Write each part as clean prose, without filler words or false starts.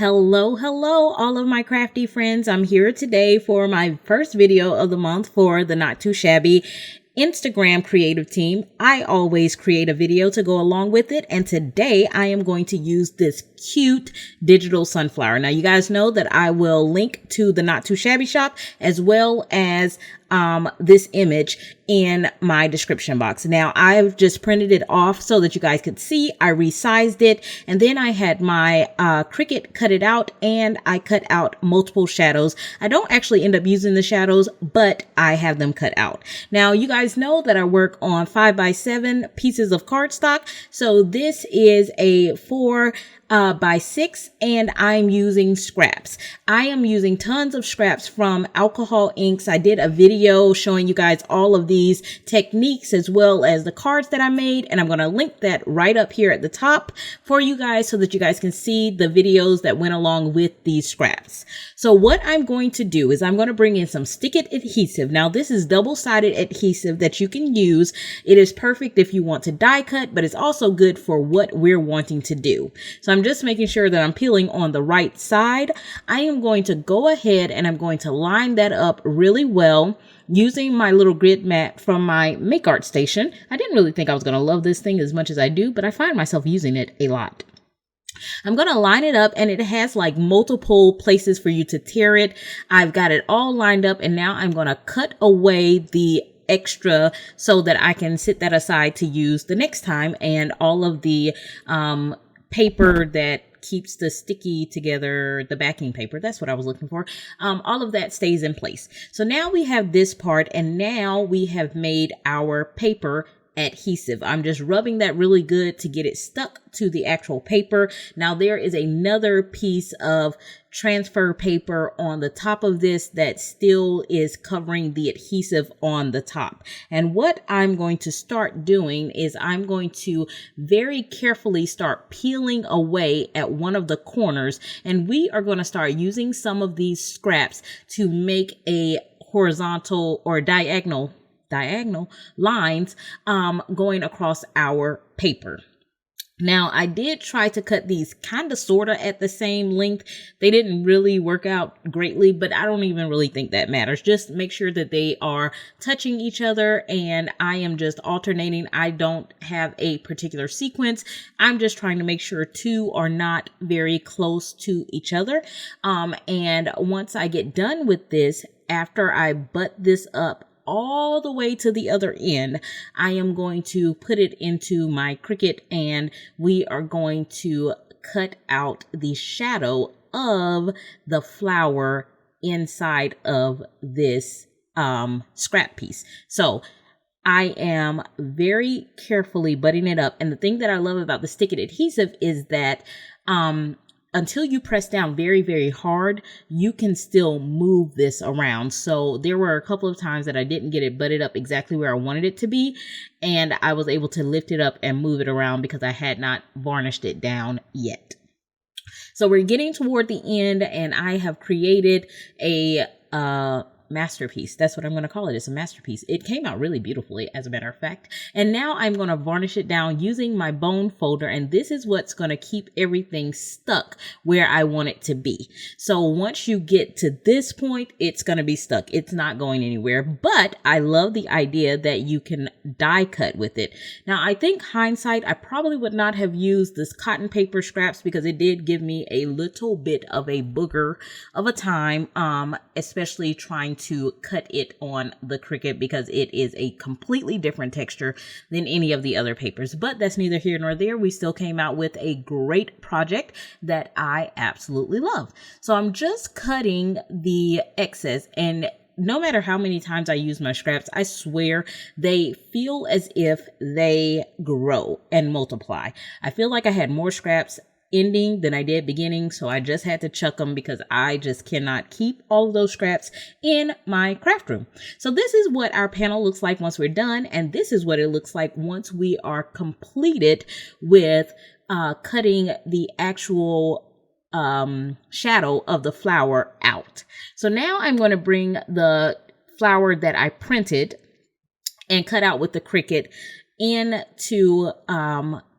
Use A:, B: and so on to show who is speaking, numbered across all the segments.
A: Hello, all of my crafty friends. I'm here today for my first video of the month for the Not Too Shabby Instagram creative team. I always create a video to go along with it, and today I am going to use this cute digital sunflower. Now, you guys know that I will link to the Not Too Shabby Shop as well as this image in my description box. Now, I've just printed it off so that you guys could see. I resized it, and then I had my Cricut cut it out, and I cut out multiple shadows. I don't actually end up using the shadows, but I have them cut out. Now, you guys know that I work on 5x7 pieces of cardstock. So this is a 4x6, and I'm using scraps. I am using tons of scraps from alcohol inks. I did a video showing you guys all of these techniques as well as the cards that I made, and I'm going to link that right up here at the top for you guys so that you guys can see the videos that went along with these scraps. So what I'm going to do is I'm going to bring in some Stick It adhesive. Now, this is double-sided adhesive that you can use. It is perfect if you want to die cut, but it's also good for what we're wanting to do. So I'm just making sure that I'm peeling on the right side. I am going to go ahead and I'm going to line that up really well using my little grid mat from my Make Art station. I didn't really think I was going to love this thing as much as I do, but I find myself using it a lot. I'm going to line it up, and it has like multiple places for you to tear it. I've got it all lined up, and now I'm going to cut away the extra so that I can set that aside to use the next time, and all of the paper that keeps the sticky together, the backing paper, that's what I was looking for. All of that stays in place. So now we have this part, and now we have made our paper adhesive. I'm just rubbing that really good to get it stuck to the actual paper. Now there is another piece of transfer paper on the top of this that still is covering the adhesive on the top. And what I'm going to start doing is I'm going to very carefully start peeling away at one of the corners, and we are going to start using some of these scraps to make a horizontal or diagonal lines going across our paper. Now, I did try to cut these kind of sort of at the same length. They didn't really work out greatly, but I don't even really think that matters. Just make sure that they are touching each other, and I am just alternating. I don't have a particular sequence. I'm just trying to make sure two are not very close to each other. And once I get done with this, after I butt this up all the way to the other end, I am going to put it into my Cricut, and we are going to cut out the shadow of the flower inside of this scrap piece. So I am very carefully butting it up. And the thing that I love about the Stick It adhesive is that until you press down very, very hard, you can still move this around. So there were a couple of times that I didn't get it butted up exactly where I wanted it to be, and I was able to lift it up and move it around because I had not varnished it down yet. So we're getting toward the end, and I have created a masterpiece. That's what I'm going to call it. It's a masterpiece. It came out really beautifully, as a matter of fact. And now I'm going to varnish it down using my bone folder, and this is what's going to keep everything stuck where I want it to be. So once you get to this point, it's going to be stuck. It's not going anywhere, but I love the idea that you can die cut with it. Now, I think hindsight, I probably would not have used this cotton paper scraps because it did give me a little bit of a booger of a time, especially trying to cut it on the Cricut because it is a completely different texture than any of the other papers. But that's neither here nor there. We still came out with a great project that I absolutely love. So I'm just cutting the excess, and no matter how many times I use my scraps, I swear they feel as if they grow and multiply. I feel like I had more scraps ending than I did beginning, so I just had to chuck them because I just cannot keep all of those scraps in my craft room. So this is what our panel looks like once we're done, and this is what it looks like once we are completed with cutting the actual shadow of the flower out. So now I'm going to bring the flower that I printed and cut out with the Cricut into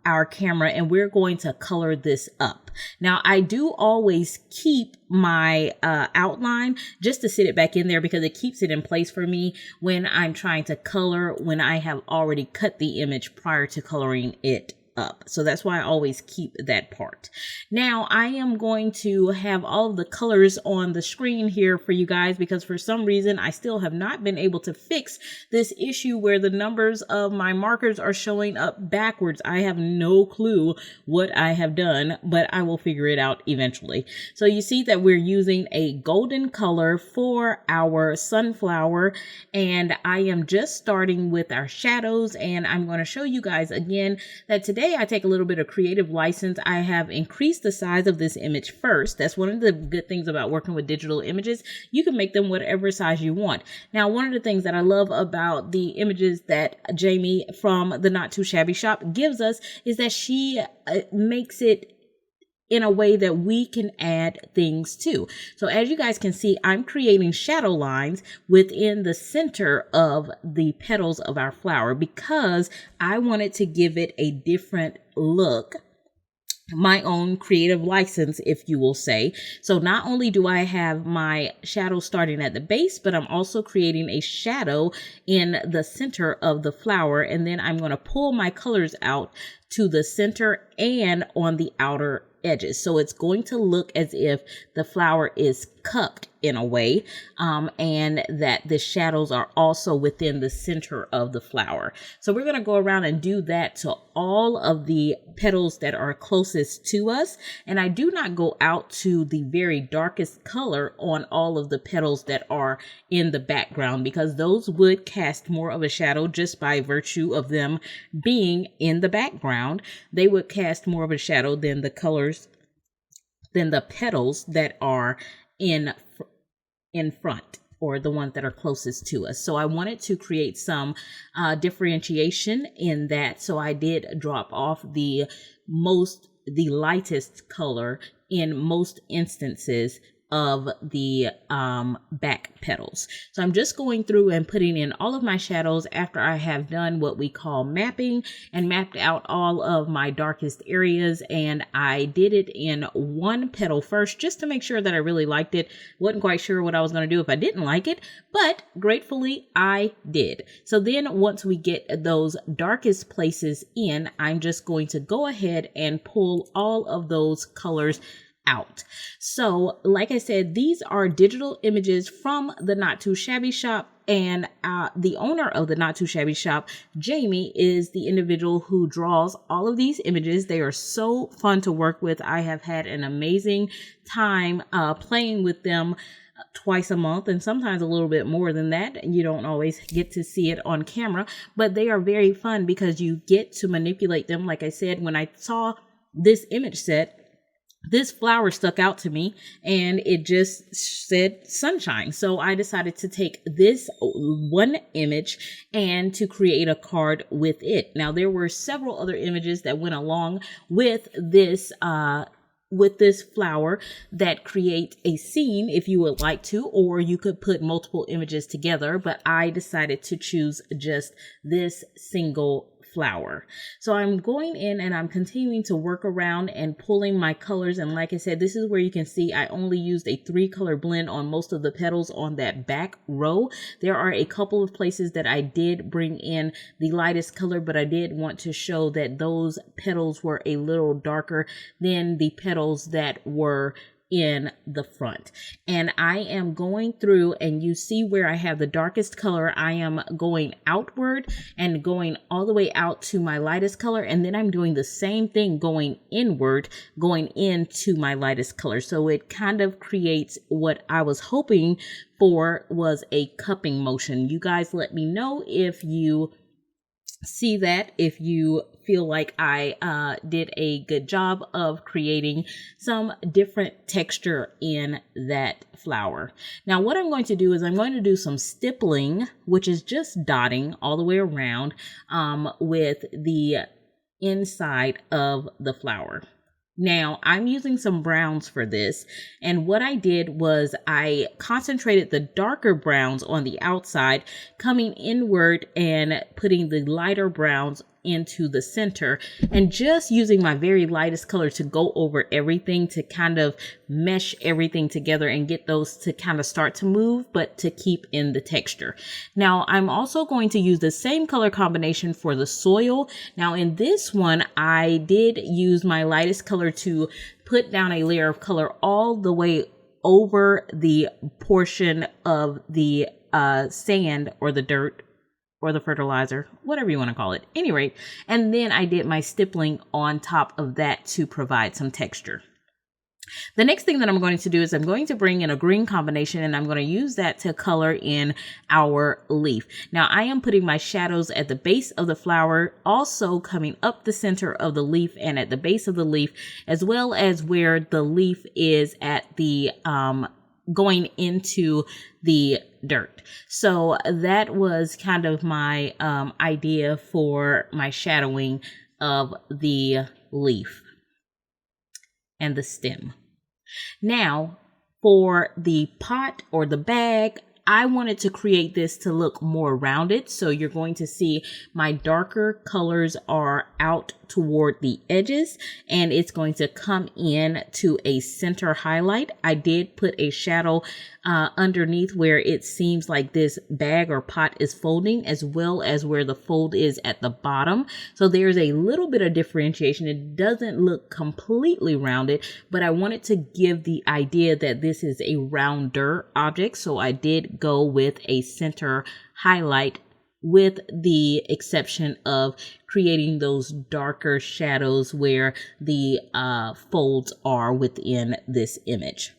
A: our camera and we're going to color this up. Now, I do always keep my outline just to sit it back in there because it keeps it in place for me when I'm trying to color when I have already cut the image prior to coloring it up. So that's why I always keep that part. Now I am going to have all of the colors on the screen here for you guys because for some reason I still have not been able to fix this issue where the numbers of my markers are showing up backwards. I have no clue what I have done, but I will figure it out eventually. So you see that we're using a golden color for our sunflower, and I am just starting with our shadows, and I'm going to show you guys again that today I take a little bit of creative license. I have increased the size of this image first. That's one of the good things about working with digital images. You can make them whatever size you want. Now, one of the things that I love about the images that Jamie from the Not Too Shabby Shop gives us is that she makes it in a way that we can add things to. So as you guys can see, I'm creating shadow lines within the center of the petals of our flower because I wanted to give it a different look, my own creative license, if you will say. So not only do I have my shadow starting at the base, but I'm also creating a shadow in the center of the flower. And then I'm going to pull my colors out to the center and on the outer edges. So it's going to look as if the flower is cupped in a way, and that the shadows are also within the center of the flower. So we're going to go around and do that to all of the petals that are closest to us. And I do not go out to the very darkest color on all of the petals that are in the background because those would cast more of a shadow just by virtue of them being in the background. They would cast more of a shadow than the colors, than the petals that are in front, or the ones that are closest to us. So I wanted to create some differentiation in that. So I did drop off the lightest color in most instances of the back petals. So I'm just going through and putting in all of my shadows after I have done what we call mapping and mapped out all of my darkest areas. And I did it in one petal first just to make sure that I really liked it. Wasn't quite sure what I was going to do if I didn't like it, but gratefully I did. So then once we get those darkest places in, I'm just going to go ahead and pull all of those colors out. So like I said, these are digital images from the Not Too Shabby Shop, and the owner of the Not Too Shabby Shop, Jamie, is the individual who draws all of these images. They are so fun to work with. I have had an amazing time playing with them twice a month, and sometimes a little bit more than that. You don't always get to see it on camera, but they are very fun because you get to manipulate them. Like I said, when I saw this image set, this flower stuck out to me and it just said sunshine. So I decided to take this one image and to create a card with it. Now there were several other images that went along with this flower that create a scene if you would like to, or you could put multiple images together, but I decided to choose just this single flower. So I'm going in and I'm continuing to work around and pulling my colors. And like I said, this is where you can see I only used a 3-color blend on most of the petals on that back row. There are a couple of places that I did bring in the lightest color, but I did want to show that those petals were a little darker than the petals that were in the front. And I am going through, and you see where I have the darkest color, I am going outward and going all the way out to my lightest color, and then I'm doing the same thing going inward, going into my lightest color. So it kind of creates what I was hoping for was a cupping motion. You guys let me know if you see that, if you feel like I did a good job of creating some different texture in that flower. Now what I'm going to do is I'm going to do some stippling, which is just dotting all the way around with the inside of the flower. Now I'm using some browns for this, and what I did was I concentrated the darker browns on the outside, coming inward and putting the lighter browns into the center, and just using my very lightest color to go over everything to kind of mesh everything together and get those to kind of start to move, but to keep in the texture. Now, I'm also going to use the same color combination for the soil. Now, in this one, I did use my lightest color to put down a layer of color all the way over the portion of the sand or the dirt or the fertilizer, whatever you want to call it. Any rate, and then I did my stippling on top of that to provide some texture. The next thing that I'm going to do is I'm going to bring in a green combination, and I'm going to use that to color in our leaf. Now, I am putting my shadows at the base of the flower, also coming up the center of the leaf and at the base of the leaf, as well as where the leaf is at the going into the dirt. So that was kind of my idea for my shadowing of the leaf and the stem. Now, for the pot or the bag, I wanted to create this to look more rounded. So you're going to see my darker colors are out toward the edges, and it's going to come in to a center highlight. I did put a shadow underneath where it seems like this bag or pot is folding, as well as where the fold is at the bottom. So there's a little bit of differentiation. It doesn't look completely rounded, but I wanted to give the idea that this is a rounder object. So I did go with a center highlight, with the exception of creating those darker shadows where the folds are within this image.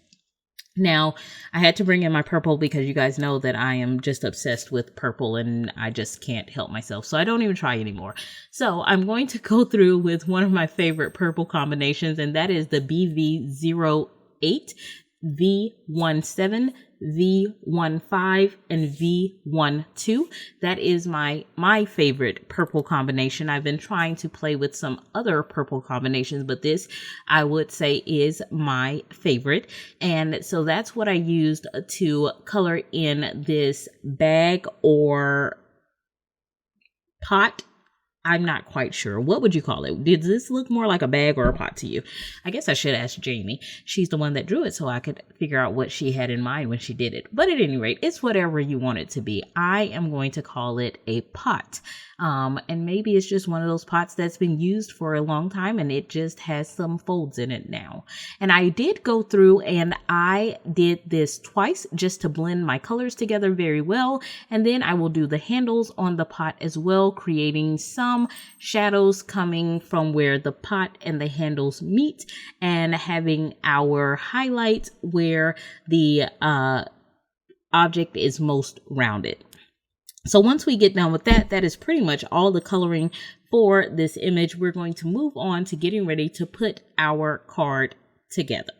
A: Now, I had to bring in my purple because you guys know that I am just obsessed with purple and I just can't help myself. So I don't even try anymore. So I'm going to go through with one of my favorite purple combinations, and that is the BV08, V17, V15, and V12. That is my favorite purple combination. I've been trying to play with some other purple combinations, but this I would say is my favorite. And so that's what I used to color in this bag or pot. I'm not quite sure. What would you call it? Did this look more like a bag or a pot to you? I guess I should ask Jamie. She's the one that drew it, so I could figure out what she had in mind when she did it. But at any rate, it's whatever you want it to be. I am going to call it a pot. And maybe it's just one of those pots that's been used for a long time and it just has some folds in it now. And I did go through and I did this twice just to blend my colors together very well. And then I will do the handles on the pot as well, creating some shadows coming from where the pot and the handles meet, and having our highlights where the object is most rounded. So once we get done with that, that is pretty much all the coloring for this image. We're going to move on to getting ready to put our card together.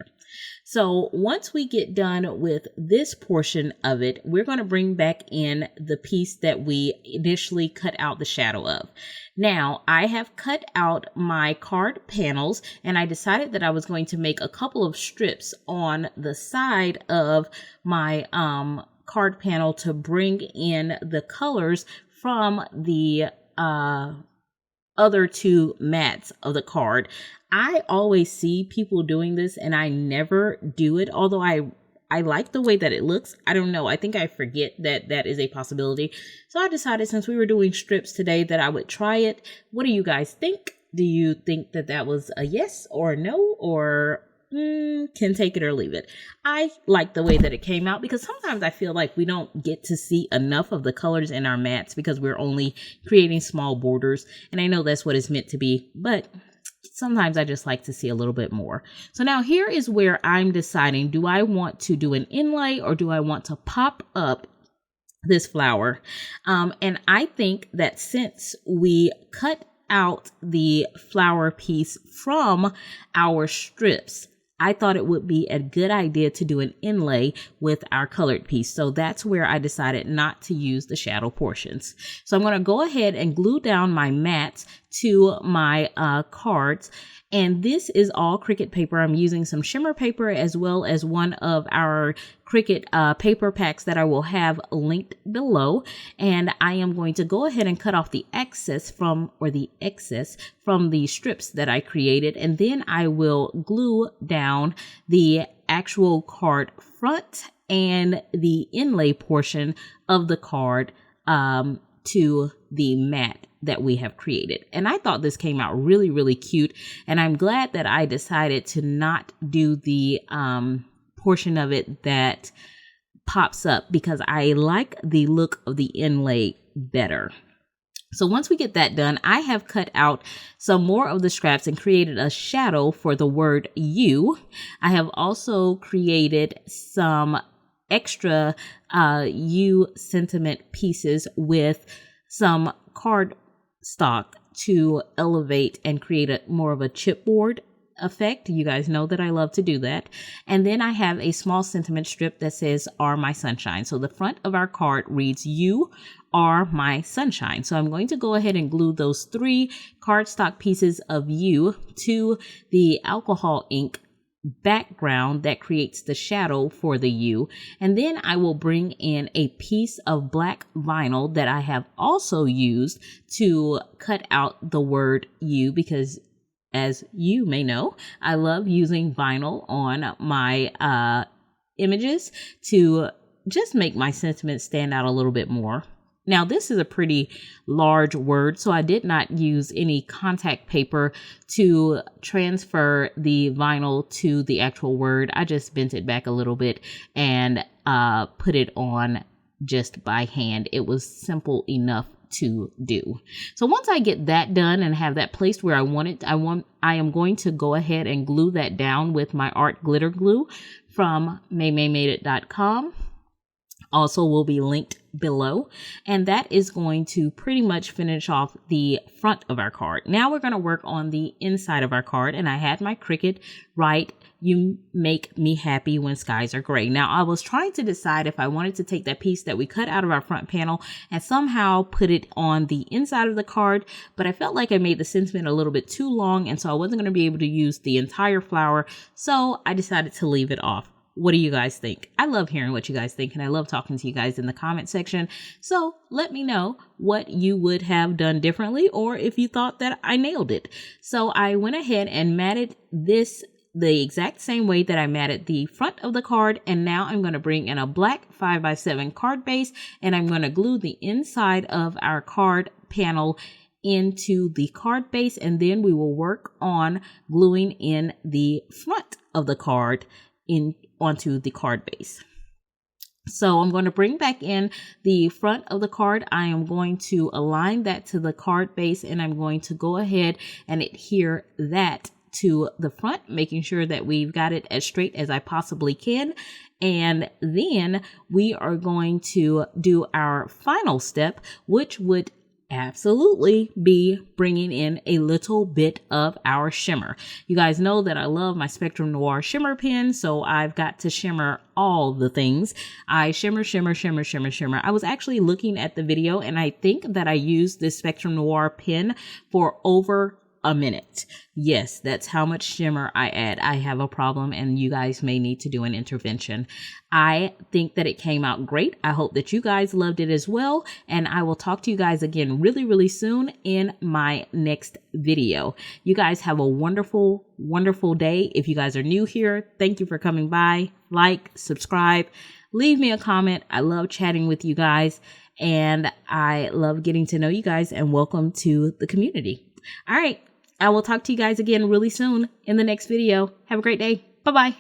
A: So once we get done with this portion of it, we're going to bring back in the piece that we initially cut out the shadow of. Now, I have cut out my card panels, and I decided that I was going to make a couple of strips on the side of my card panel to bring in the colors from the other two mats of the card. I always see people doing this and I never do it, although I like the way that it looks. I don't know. I think I forget that that is a possibility. So I decided, since we were doing strips today, that I would try it. What do you guys think? Do you think that that was a yes or a no, or can take it or leave it? I like the way that it came out, because sometimes I feel like we don't get to see enough of the colors in our mats because we're only creating small borders. And I know that's what it's meant to be, but sometimes I just like to see a little bit more. So now here is where I'm deciding, do I want to do an inlay or do I want to pop up this flower? And I think that since we cut out the flower piece from our strips, I thought it would be a good idea to do an inlay with our colored piece. So that's where I decided not to use the shadow portions. So I'm going to go ahead and glue down my mats to my cards. And this is all Cricut paper. I'm using some Shimmer paper as well as one of our Cricut paper packs that I will have linked below. And I am going to go ahead and cut off the excess from the strips that I created. And then I will glue down the actual card front and the inlay portion of the card to the mat that we have created. And I thought this came out really, really cute. And I'm glad that I decided to not do the portion of it that pops up, because I like the look of the inlay better. So once we get that done, I have cut out some more of the scraps and created a shadow for the word you. I have also created some extra you sentiment pieces with some cardstock to elevate and create more of a chipboard effect. You guys know that I love to do that. And then I have a small sentiment strip that says "Are my sunshine." So the front of our card reads "You are my sunshine." So I'm going to go ahead and glue those 3 cardstock pieces of you to the alcohol ink background that creates the shadow for the U. And then I will bring in a piece of black vinyl that I have also used to cut out the word U, because as you may know, I love using vinyl on my images to just make my sentiments stand out a little bit more. Now, this is a pretty large word, so I did not use any contact paper to transfer the vinyl to the actual word. I just bent it back a little bit and put it on just by hand. It was simple enough to do. So once I get that done and have that placed where I want it, I am going to go ahead and glue that down with my art glitter glue from maymaymadeit.com. Also will be linked below. And that is going to pretty much finish off the front of our card. Now we're going to work on the inside of our card. And I had my Cricut write, "You make me happy when skies are gray." Now I was trying to decide if I wanted to take that piece that we cut out of our front panel and somehow put it on the inside of the card, but I felt like I made the sentiment a little bit too long, and so I wasn't going to be able to use the entire flower, so I decided to leave it off. What do you guys think? I love hearing what you guys think, and I love talking to you guys in the comment section. So let me know what you would have done differently, or if you thought that I nailed it. So I went ahead and matted this the exact same way that I matted the front of the card. And now I'm going to bring in a black 5x7 card base, and I'm going to glue the inside of our card panel into the card base. And then we will work on gluing in the front of the card onto the card base. So I'm going to bring back in the front of the card. I am going to align that to the card base, and I'm going to go ahead and adhere that to the front, making sure that we've got it as straight as I possibly can. And then we are going to do our final step, which would absolutely be bringing in a little bit of our shimmer. You guys know that I love my Spectrum Noir shimmer pen, so I've got to shimmer all the things. I shimmer. I was actually looking at the video, and I think that I used this Spectrum Noir pen for over a minute. Yes, that's how much shimmer I add. I have a problem, and you guys may need to do an intervention. I think that it came out great. I hope that you guys loved it as well, and I will talk to you guys again really, really soon in my next video. You guys have a wonderful, wonderful day. If you guys are new here, thank you for coming by. Like, subscribe, leave me a comment. I love chatting with you guys, and I love getting to know you guys, and welcome to the community. All right. I will talk to you guys again really soon in the next video. Have a great day. Bye-bye.